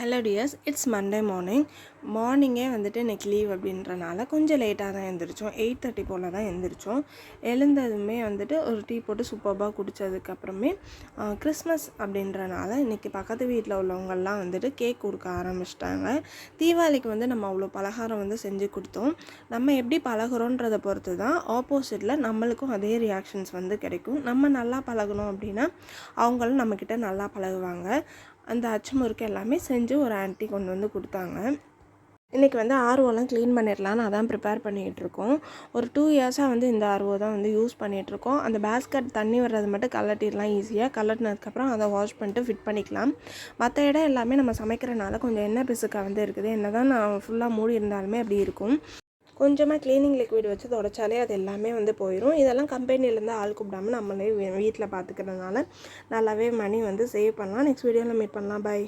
Hello tears, it's Monday மார்னிங்கே வந்துட்டு இன்றைக்கி லீவ் அப்படின்றனால கொஞ்சம் லேட்டாக தான் எழுந்திரிச்சோம். 8:30 போல் தான் எழுந்திரிச்சோம். எழுந்ததுமே வந்துட்டு ஒரு டீ போட்டு சூப்பராக குடித்ததுக்கப்புறமே கிறிஸ்மஸ் அப்படின்றனால இன்றைக்கி பக்கத்து வீட்டில் உள்ளவங்கள்லாம் வந்துட்டு கேக் கொடுக்க ஆரம்பிச்சிட்டாங்க. தீபாவளிக்கு வந்து நம்ம அவ்வளோ பலகாரம் வந்து செஞ்சு கொடுத்தோம். நம்ம எப்படி பழகுறோன்றதை பொறுத்து தான் ஆப்போசிட்டில் நம்மளுக்கும் அதே ரியாக்ஷன்ஸ் வந்து கிடைக்கும். நம்ம நல்லா பழகணும் அப்படின்னா அவங்களும் நம்மக்கிட்ட நல்லா பழகுவாங்க. அந்த அச்சு முறுக்கு எல்லாமே செஞ்சு ஒரு ஆன்ட்டி கொண்டு வந்து கொடுத்தாங்க. இன்றைக்கி வந்து ஆர்ஓலாம் க்ளீன் பண்ணிடலான்னு அதான் ப்ரிப்பேர் பண்ணிகிட்ருக்கோம். ஒரு 2 இயர்ஸாக வந்து இந்த ஆர்ஓ தான் வந்து யூஸ் பண்ணிகிட்ருக்கோம். அந்த பேஸ்கட் தண்ணி வர்றது மட்டும் கலட்டிடலாம் ஈஸியாக. கலட்டினதுக்கப்புறம் அதை வாஷ் பண்ணிட்டு ஃபிட் பண்ணிக்கலாம். மற்ற இடம் எல்லாமே நம்ம சமைக்கிறனால கொஞ்சம் எண்ணெய் பிசுக்காக வந்து இருக்குது. என்ன தான் நான் ஃபுல்லாக மூடி இருந்தாலுமே அப்படி இருக்கும். கொஞ்சமாக க்ளீனிங் லிக்விட் வச்சு தொடச்சாலே அது எல்லாமே வந்து போயிடும். இதெல்லாம் கம்பெனிலேருந்து ஆள் கூப்பிடாமல் நம்மளே வீட்டில் பார்த்துக்கிறதுனால நல்லாவே மணி வந்து சேவ் பண்ணலாம். நெக்ஸ்ட் வீடியோவில் மீட் பண்ணலாம். பை.